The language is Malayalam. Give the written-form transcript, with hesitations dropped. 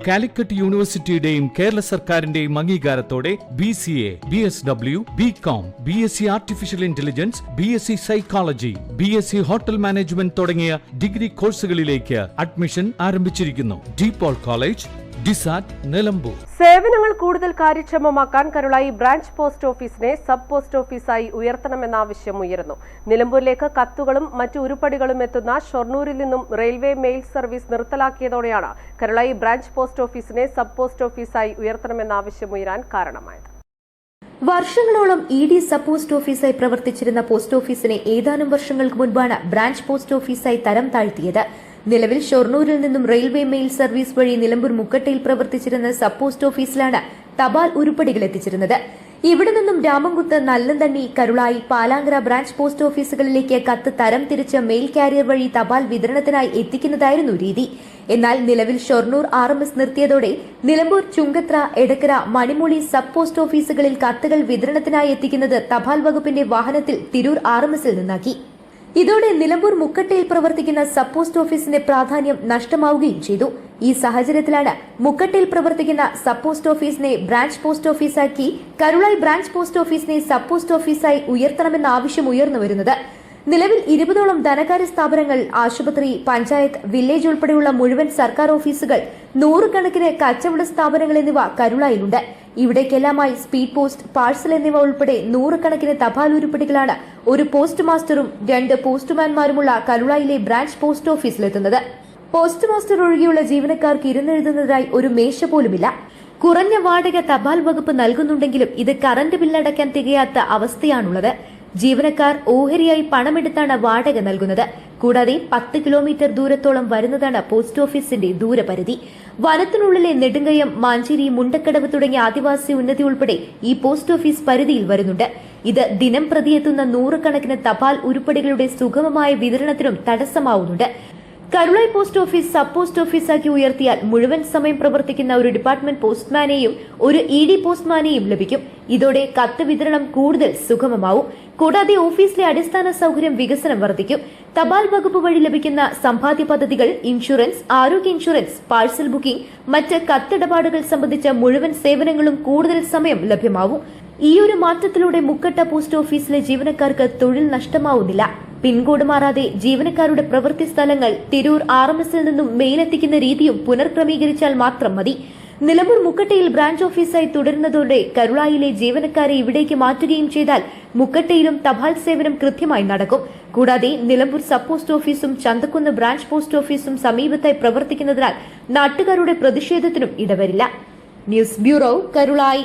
കാലിക്കറ്റ് യൂണിവേഴ്സിറ്റിയുടെയും കേരള സർക്കാരിന്റെയും അംഗീകാരത്തോടെ BCA, BSW, BCom, BSc artificial intelligence, BSc psychology, BSc hotel management തുടങ്ങിയ ഡിഗ്രി കോഴ്സുകളിലേക്ക് അഡ്മിഷൻ ആരംഭിച്ചിരിക്കുന്നു. DPOL കോളേജ്, ഡിസാറ്റ്, നിലമ്പൂർ. സേവനങ്ങൾ കൂടുതൽ കാര്യക്ഷമമാക്കാൻ കരുളായി ബ്രാഞ്ച് പോസ്റ്റ് ഓഫീസിനെ സബ് പോസ്റ്റ് ഓഫീസായി ഉയർത്തണമെന്ന ആവശ്യം ഉയർന്നു. നിലമ്പൂരിലേക്ക് കത്തുകളും മറ്റു ഉരുപ്പടികളും എത്തുന്ന ഷൊർണൂരിൽ നിന്നും റെയിൽവേ മെയിൽ സർവീസ് നിർത്തലാക്കിയതോടെയാണ് കരുളായി ബ്രാഞ്ച് പോസ്റ്റ് ഓഫീസിനെ സബ് പോസ്റ്റ് ഓഫീസായി ഉയർത്തണമെന്ന ആവശ്യം ഉയരാൻ കാരണമായത്. വർഷങ്ങളോളം ED സബ് പോസ്റ്റ് ഓഫീസായി പ്രവർത്തിച്ചിരുന്ന പോസ്റ്റ് ഓഫീസിനെ ഏതാനും വർഷങ്ങൾക്ക് മുൻപാണ് ബ്രാഞ്ച് പോസ്റ്റ് ഓഫീസായി തരം താഴ്ത്തിയത്. നിലവിൽ ഷൊർണൂരിൽ നിന്നും റെയിൽവേ മെയിൽ സർവീസ് വഴി നിലമ്പൂർ മുക്കട്ടയിൽ പ്രവർത്തിച്ചിരുന്ന സബ് പോസ്റ്റ് ഓഫീസിലാണ് തപാൽ ഉരുപ്പടികൾ എത്തിച്ചിരുന്നത്. ഇവിടെ നിന്നും രാമംകുത്ത്, നല്ലന്തണ്ണി, കരുളായി, പാലാങ്കര ബ്രാഞ്ച് പോസ്റ്റ് ഓഫീസുകളിലേക്ക് കത്ത് തരം തിരിച്ച് മെയിൽ കാരിയർ വഴി തപാൽ വിതരണത്തിനായി എത്തിക്കുന്നതായിരുന്നു രീതി. എന്നാൽ നിലവിൽ ഷൊർണൂർ RMS നിർത്തിയതോടെ നിലമ്പൂർ, ചുങ്കത്ര, എടക്കര, മണിമൂളി സബ് പോസ്റ്റ് ഓഫീസുകളിൽ കത്തുകൾ വിതരണത്തിനായി എത്തിക്കുന്നത് തപാൽ വകുപ്പിന്റെ വാഹനത്തിൽ തിരൂർ RMSൽ നിന്നാക്കി. ഇതോടെ നിലമ്പൂർ മുക്കട്ടയിൽ പ്രവർത്തിക്കുന്ന സബ് പോസ്റ്റ് ഓഫീസിന്റെ പ്രാധാന്യം നഷ്ടമാവുകയും ചെയ്തു. ഈ സാഹചര്യത്തിലാണ് മുക്കട്ടയിൽ പ്രവർത്തിക്കുന്ന സബ് പോസ്റ്റ് ഓഫീസിനെ ബ്രാഞ്ച് പോസ്റ്റ് ഓഫീസാക്കി കരുളായി ബ്രാഞ്ച് പോസ്റ്റ് ഓഫീസിനെ സബ് പോസ്റ്റ് ഓഫീസായി ഉയർത്തണമെന്ന ആവശ്യം ഉയർന്നു വരുന്നത്. നിലവിൽ 20ഓളം ധനകാര്യ സ്ഥാപനങ്ങൾ, ആശുപത്രി, പഞ്ചായത്ത്, വില്ലേജ് ഉൾപ്പെടെയുള്ള മുഴുവൻ സർക്കാർ ഓഫീസുകൾ, 100 കണക്കിന് കച്ചവട സ്ഥാപനങ്ങൾ എന്നിവ കരുളായിലുണ്ട്. ഇവിടേക്കെല്ലാമായി സ്പീഡ് പോസ്റ്റ്, പാഴ്സൽ എന്നിവ ഉൾപ്പെടെ 100 കണക്കിന് തപാൽ ഉരുപ്പടികളാണ് ഒരു പോസ്റ്റ് മാസ്റ്ററും 2 പോസ്റ്റ്മാൻമാരുമുള്ള കരുളായിലെ ബ്രാഞ്ച് പോസ്റ്റ് ഓഫീസിലെത്തുന്നത്. പോസ്റ്റ് മാസ്റ്റർ ഒഴികെയുള്ള ജീവനക്കാർക്ക് ഇരുന്നെഴുതുന്നതിനായി ഒരു മേശ പോലുമില്ല. കുറഞ്ഞ വാടക തപാൽ വകുപ്പ് നൽകുന്നുണ്ടെങ്കിലും ഇത് കറന്റ് ബില്ലടയ്ക്കാൻ തികയാത്ത അവസ്ഥയാണുള്ളത്. ജീവനക്കാർ ഓഹരിയായി പണമെടുത്താണ് വാടക നൽകുന്നത്. കൂടാതെ 10 കിലോമീറ്റർ ദൂരത്തോളം വരുന്നതാണ് പോസ്റ്റ് ഓഫീസിന്റെ ദൂരപരിധി. വനത്തിനുള്ളിലെ നെടുങ്കയം, മാഞ്ചേരി, മുണ്ടക്കടവ് തുടങ്ങിയ ആദിവാസി ഉന്നതി ഉൾപ്പെടെ ഈ പോസ്റ്റ് ഓഫീസ് പരിധിയിൽ വരുന്നുണ്ട്. ഇത് ദിനം പ്രതിയെത്തുന്ന 100 കണക്കിന് തപാൽ ഉരുപ്പടികളുടെ സുഗമമായ വിതരണത്തിനും തടസ്സമാവുന്നുണ്ട്. Karulayi post office sub post ഓഫീസാക്കി ഉയർത്തിയാൽ മുഴുവൻ സമയം പ്രവർത്തിക്കുന്ന ഒരു ഡിപ്പാർട്ട്മെന്റ് പോസ്റ്റ്മാനെയും ഒരു ED പോസ്റ്റ്മാനെയും ലഭിക്കും. ഇതോടെ കത്ത് വിതരണം കൂടുതൽ സുഗമമാവും. കൂടാതെ ഓഫീസിലെ അടിസ്ഥാന സൌകര്യം വികസനം വർദ്ധിക്കും. തപാൽ വകുപ്പ് വഴി ലഭിക്കുന്ന സമ്പാദ്യ പദ്ധതികൾ, ഇൻഷുറൻസ്, ആരോഗ്യ ഇൻഷുറൻസ്, പാഴ്സൽ ബുക്കിംഗ്, മറ്റ് കത്തിടപാടുകൾ സംബന്ധിച്ച മുഴുവൻ സേവനങ്ങളും കൂടുതൽ സമയം ലഭ്യമാവും. ഈയൊരു മാറ്റത്തിലൂടെ മുക്കട്ട പോസ്റ്റ് ഓഫീസിലെ ജീവനക്കാർക്ക് തൊഴിൽ നഷ്ടമാവുന്നില്ല. പിൻകോഡ് മാറാതെ ജീവനക്കാരുടെ പ്രവൃത്തി സ്ഥലങ്ങൾ തിരൂർ RMSൽ നിന്നും മെയിലെത്തിക്കുന്ന രീതിയും പുനർക്രമീകരിച്ചാൽ മാത്രം മതി. നിലമ്പൂർ മുക്കട്ടയിൽ ബ്രാഞ്ച് ഓഫീസായി തുടരുന്നതോടെ കരുളായിലെ ജീവനക്കാരെ ഇവിടേക്ക് മാറ്റുകയും ചെയ്താൽ മുക്കട്ടയിലും തപാൽ സേവനം കൃത്യമായി നടക്കും. കൂടാതെ നിലമ്പൂർ സബ് പോസ്റ്റ് ഓഫീസും ചന്തക്കുന്ന് ബ്രാഞ്ച് പോസ്റ്റ് ഓഫീസും സമീപത്തായി പ്രവർത്തിക്കുന്നതിനാൽ നാട്ടുകാരുടെ പ്രതിഷേധത്തിനും ഇടവരില്ല. News bureau, Karulai.